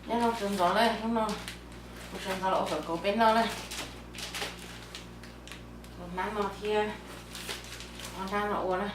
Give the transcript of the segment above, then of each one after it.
nên nó trứng gió lên lúc nó trứng gió là phải có bên nó lên rồi nắng nó kia nó đang nó uống này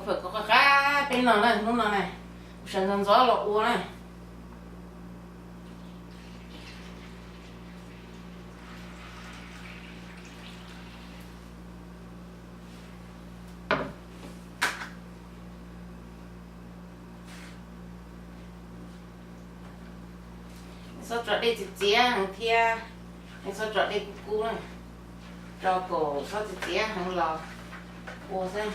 phải có cái bên nào này lúc nào này trứng gió là uống này sau đó đi chĩa hàng kia sau đó đi cú này cho cổ sau chĩa hàng lò uống xem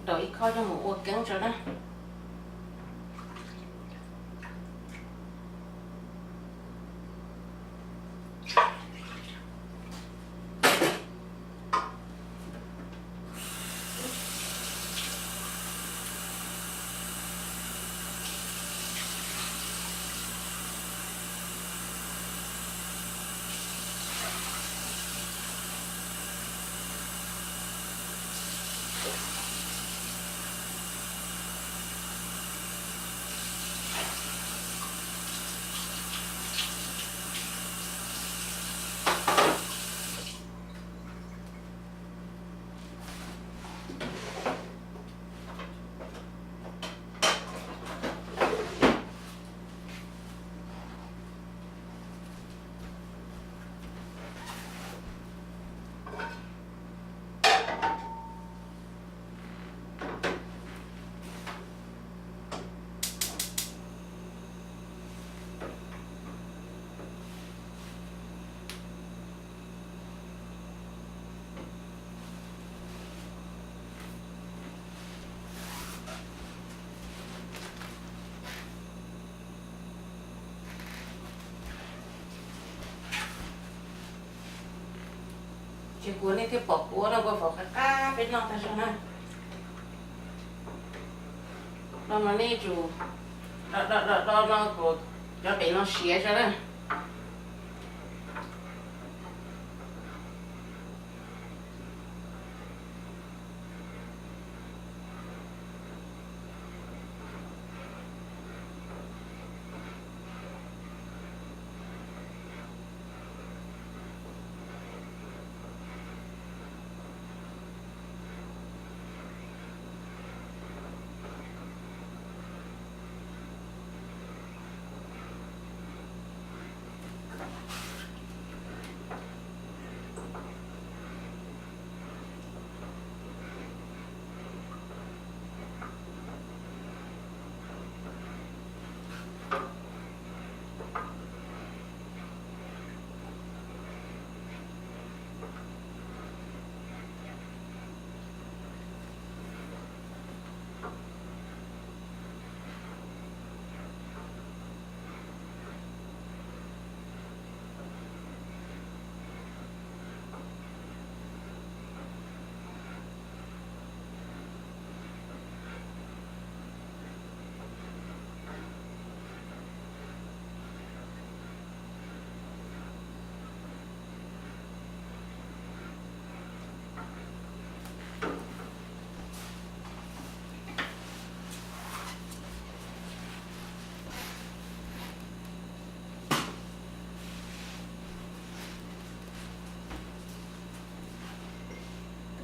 đợi kho cho một uống cứng rồi đó chỉ cuốn này cái bọc cuốn nó có phải cá bên trong ta xem này nó mà này chủ đó nó có cho để nó xé cho đấy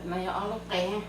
Mày ở lúc kẹt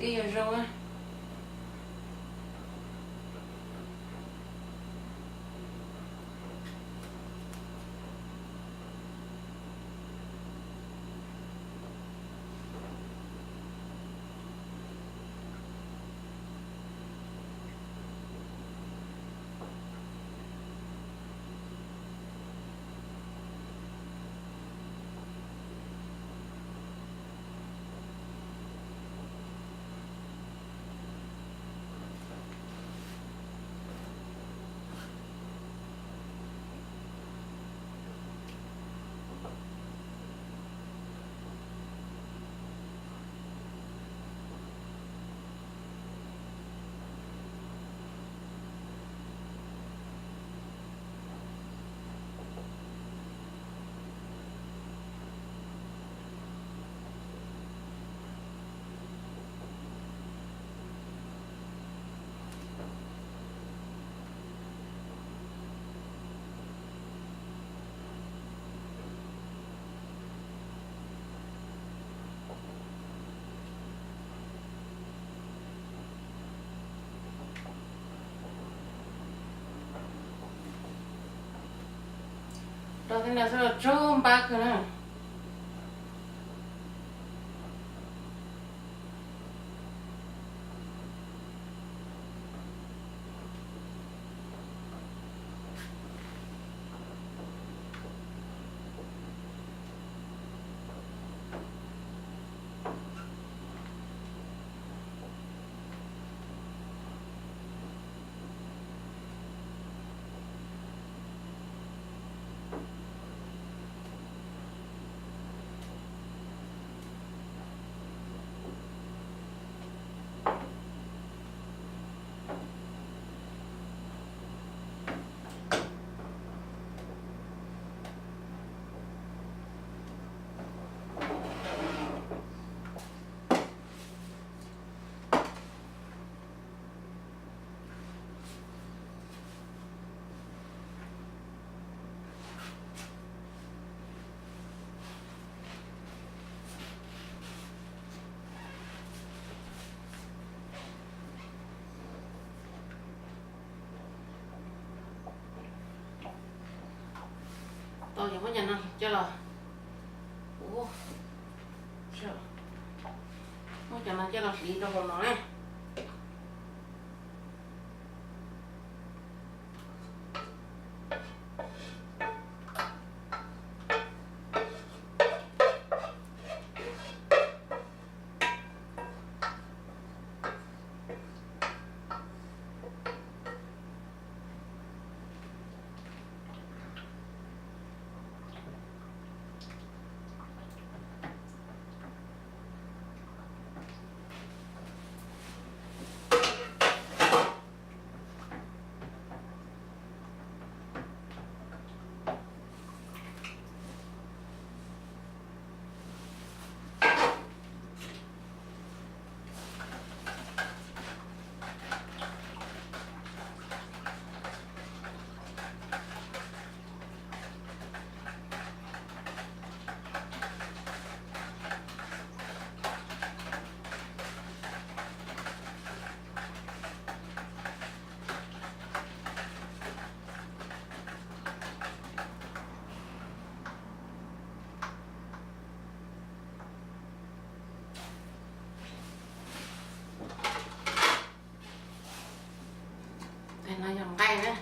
đi rồi đó thế nào sao trông bác nữa có nhà nào cho là ủa sợ có nhà nào cho là đi đâu mà nói thì nó dòng cay nữa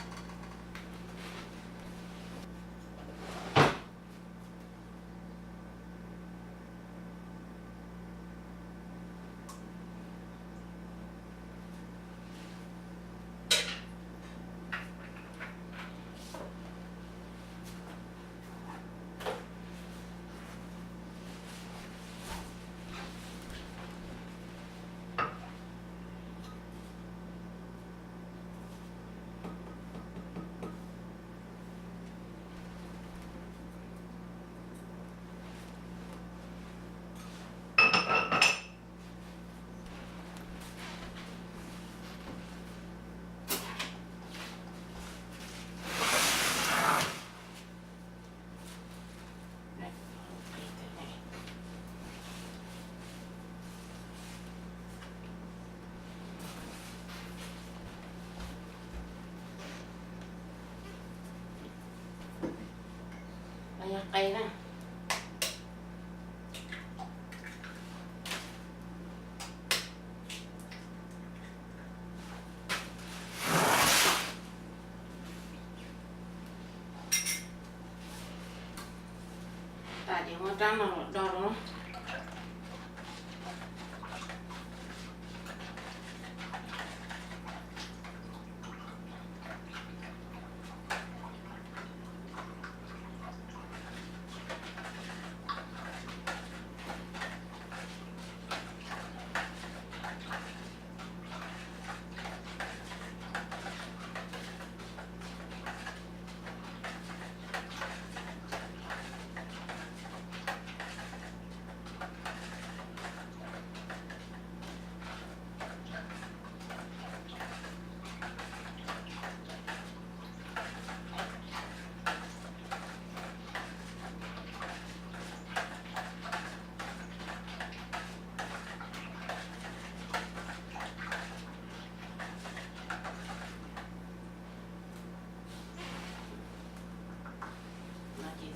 banyak cay na tadi mau tanah dorong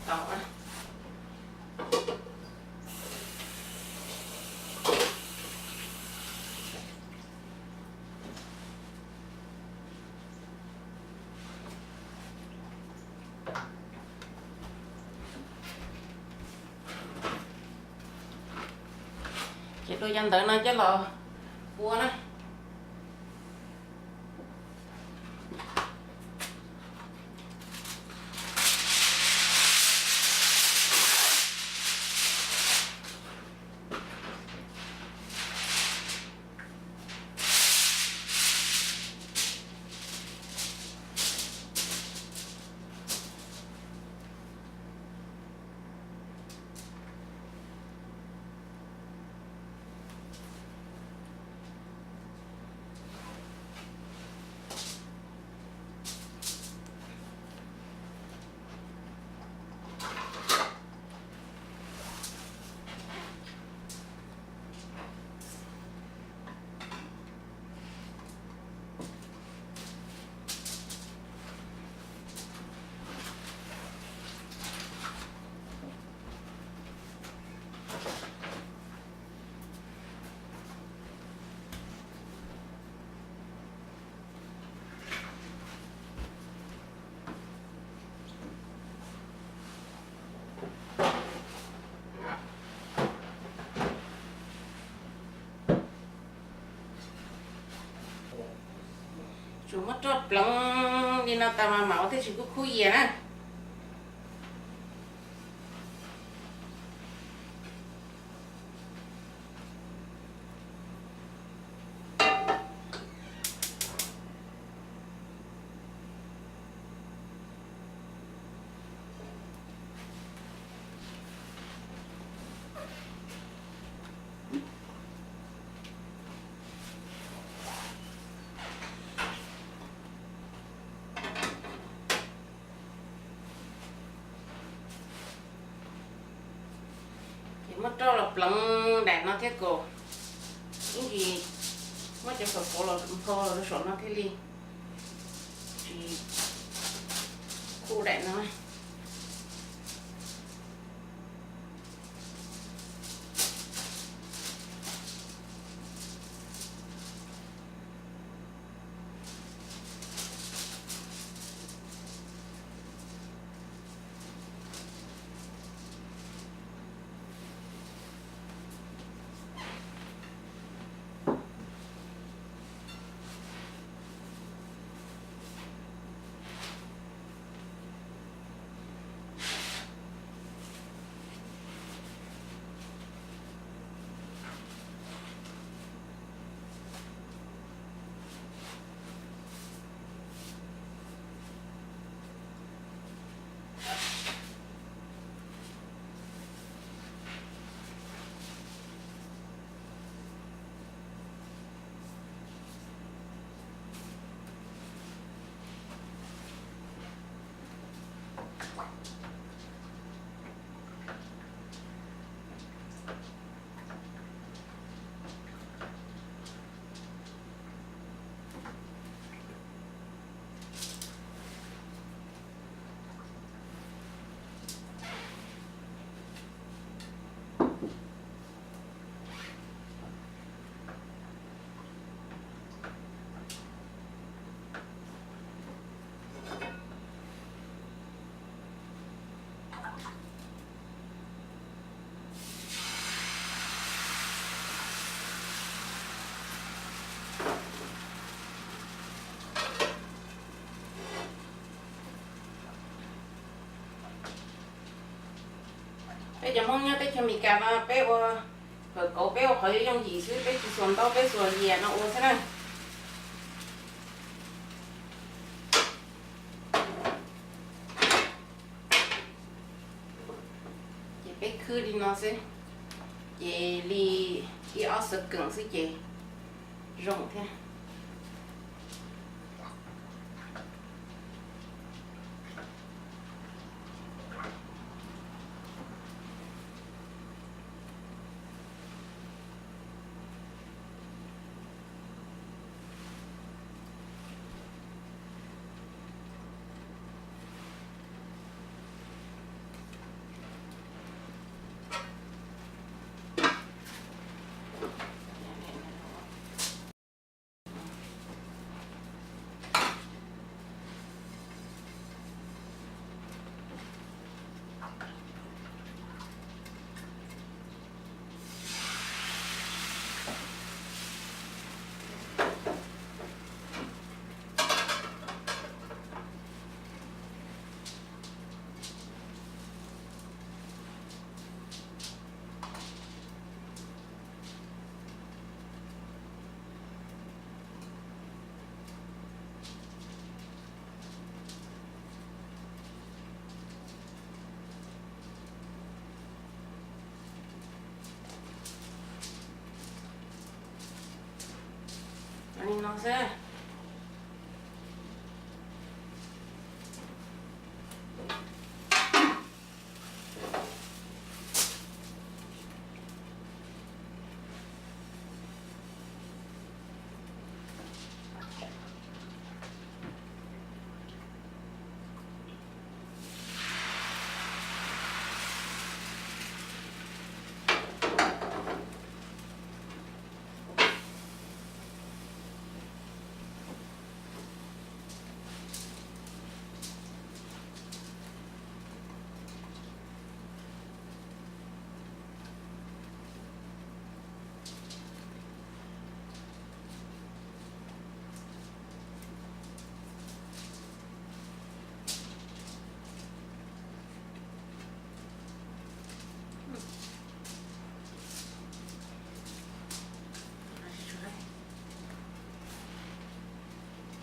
tỏ chị tôi dành tới nó chứ lò cua đó chú mất trọt lắm đi nào ta mà máu thì chỉ có khui á mất trò lập lắm đẹp nó thế cổ những gì mất cho phở cổ là phô là số nó thế li chỉ khu đẹp nó bây giờ mong nhớ tới cho mình cả mà bé ở rồi cậu bé ở khỏi dùng gì chứ bé chỉ xuân tao bé xuân gì nó uống thế này chị bé khứ đi nó sẽ chị li đi ở sự cứng sẽ chị rộng thế anh nó sẽ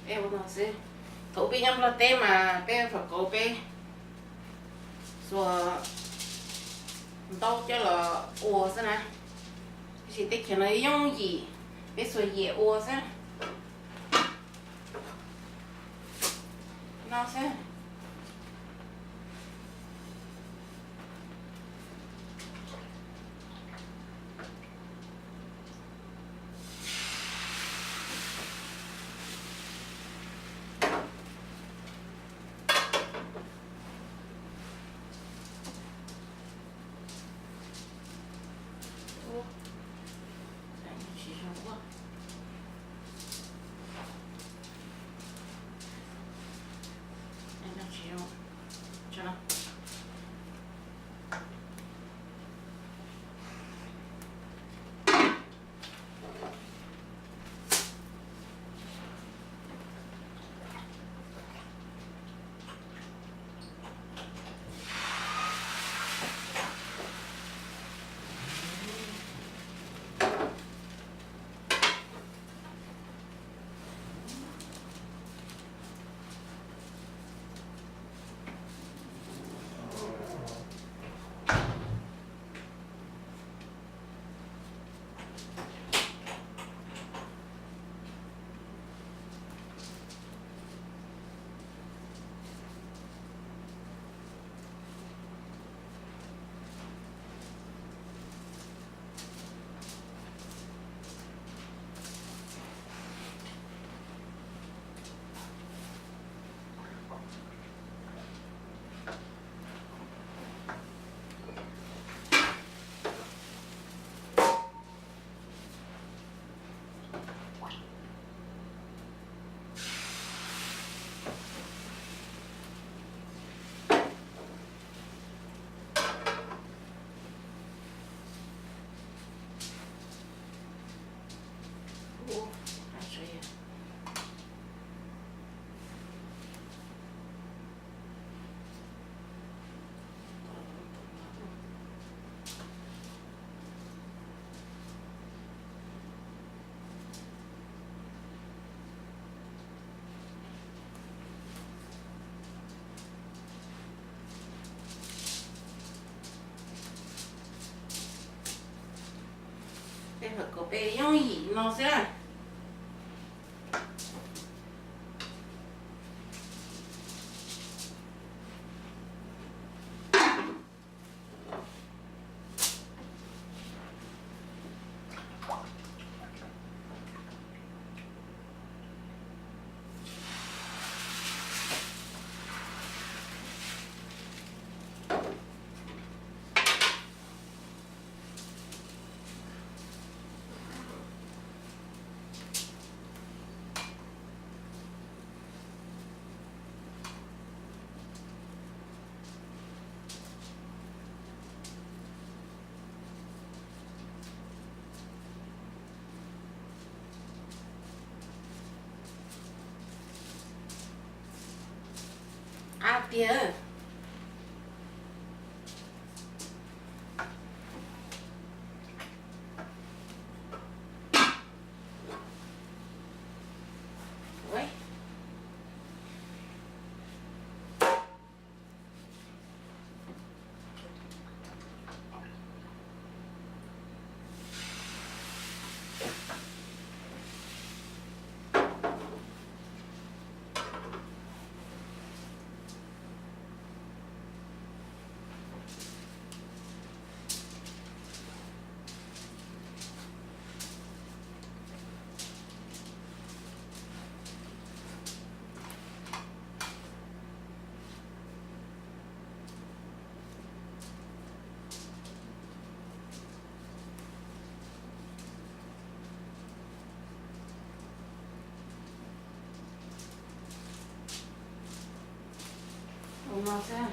bé bố nó sẽ thấu bị nhầm là tê mà bé phải có bé rồi đau cho là ua thế này chỉ tích cho nó dùng gì bé rồi dễ ua thế nó sẽ cho nó bé phải có bé dùng gì nó sẽ áo tía ui nó sẽ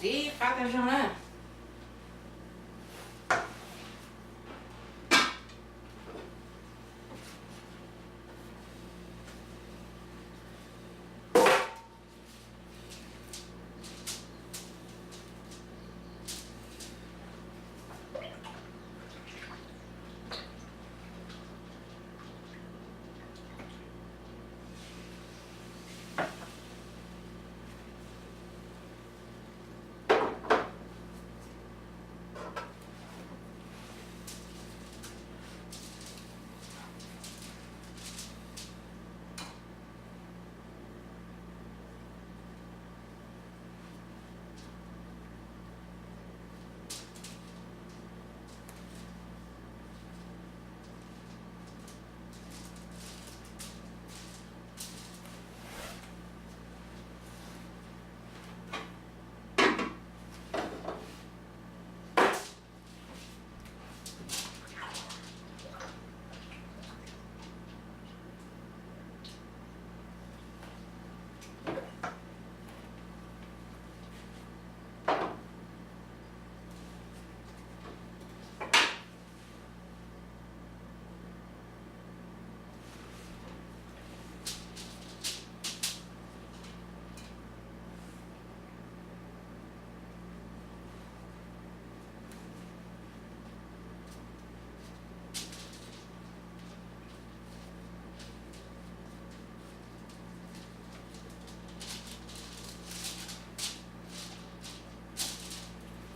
Đi phát ra xong đó.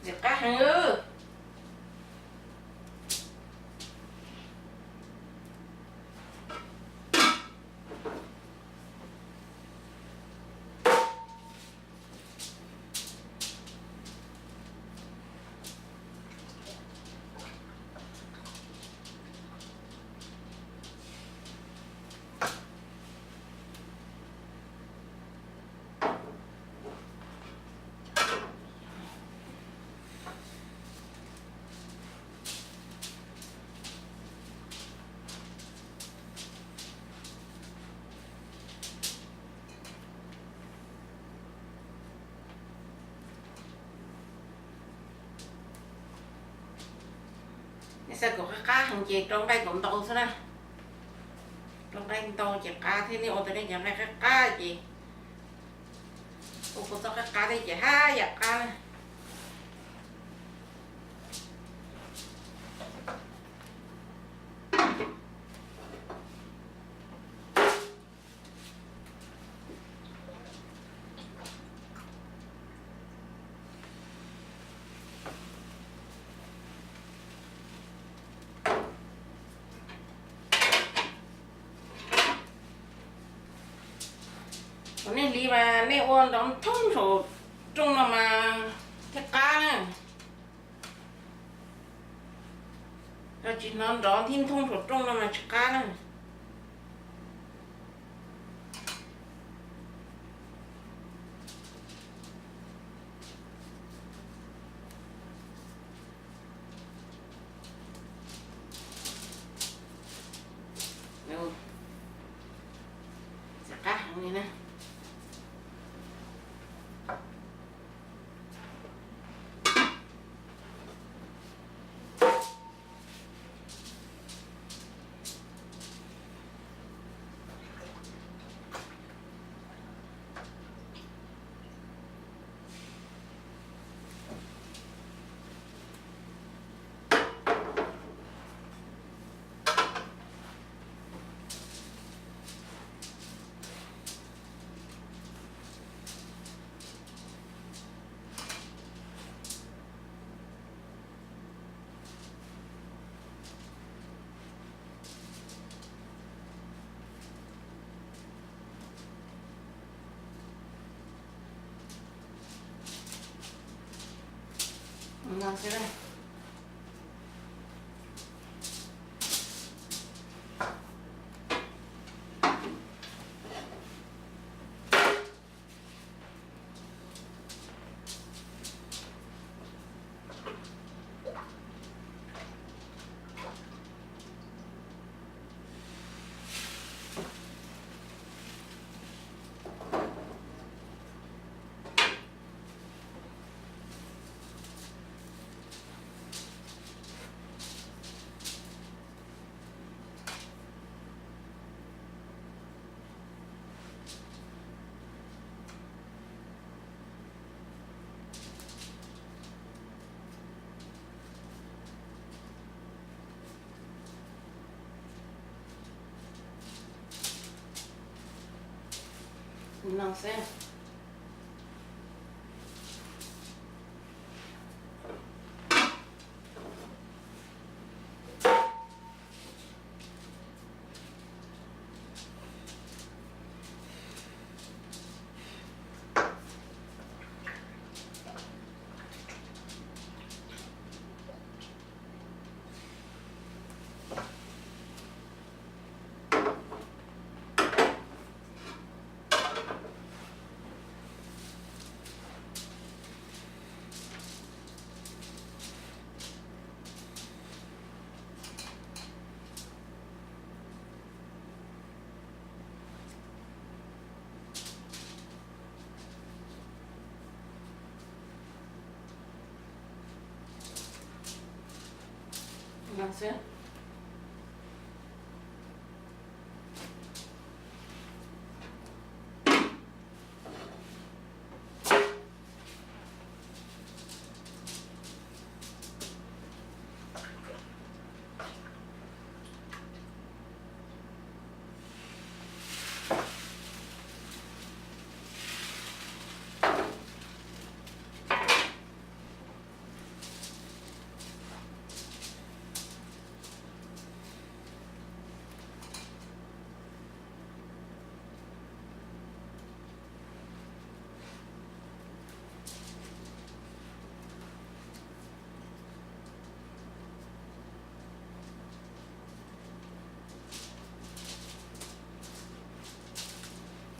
Dẹp cá hàng ư. Sao có cái cá hàng chị trong đây cũng to sao nè, trong đây to chị cá thế này ô tô đây chẳng này cái cá chị, ô tô cái cá đây chị ha dạ cá này. Nên đi mà nên ôn đóng thông số trung là mà thịt cá này rồi chỉ nó đón thêm thông số trung là mà thịt cá này rồi thịt cá hàng này nè. Non si vede. Non sé. Non sé.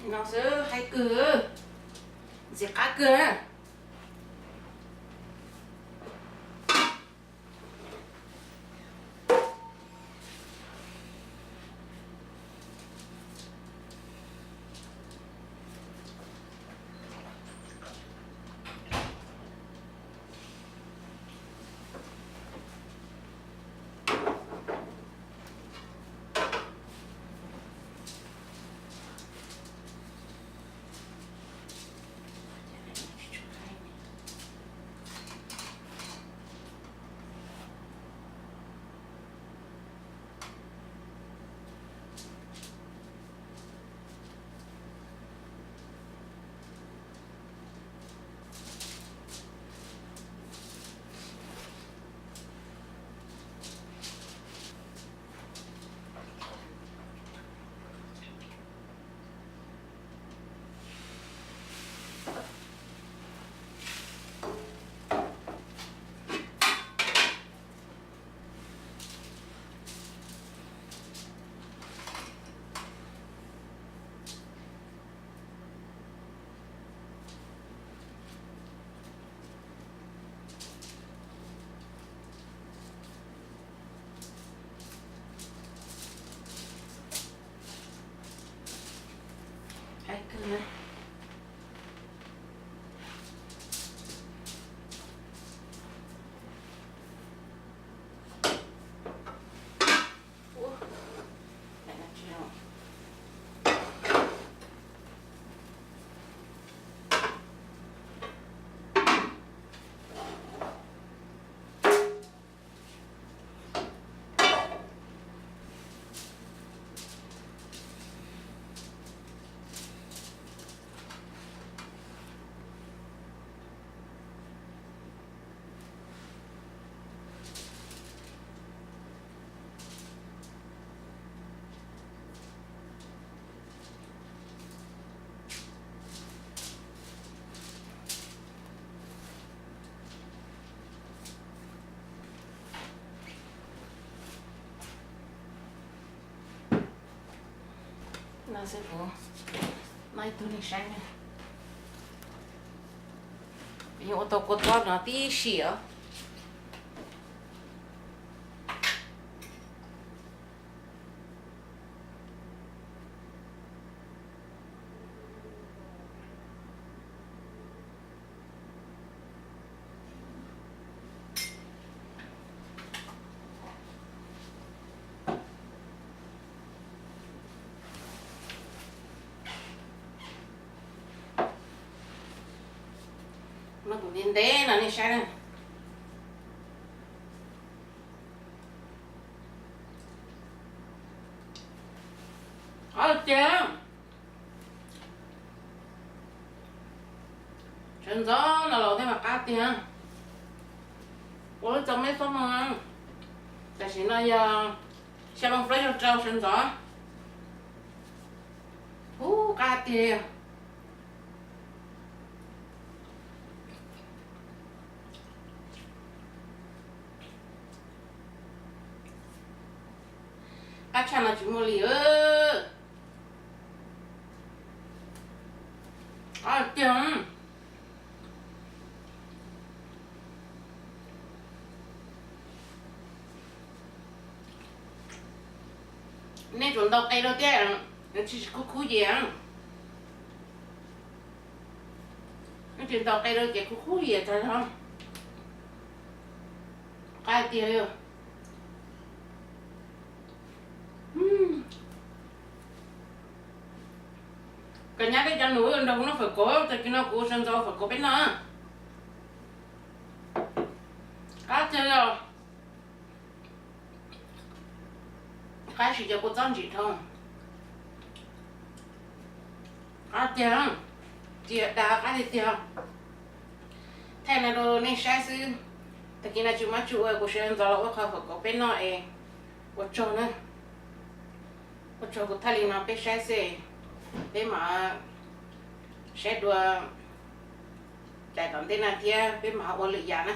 Non sé, hay cửa. Sẽ cá cửa. Hay cửa. Ủa, lại là chiều. 那师傅，那都你删了，因为我到过多少底细哦。nó cũng đến đấy là nên sai này chưa chân gió là lẩu thêm mà cá tiền ủa chồng mấy xong mà tại vì nó giờ xe bằng phơi cho trâu chân gió cá tiền cá chăn là chỉ mua lì ơ chồng nên chuẩn đầu cây đầu tiên nó chỉ có khu gì á nó chuẩn đầu cây đầu tiên có khu gì thôi không cái tiền rồi cái nhà cái chân núi ở đâu nó phải có tại vì nó có sân rau phải có bên nó cá chơi rồi cá chỉ cho có chân chỉ thôi cá chơi chỉ đá cá thì chơi thay này đồ này sai sư tại vì là chúng mà chú ở của sân rau nó phải có bên nó ấy của chỗ nữa của chỗ của thay nó bên sai sư để mà sẽ đua đại tổng tên là kia bên mà họ lựa chọn á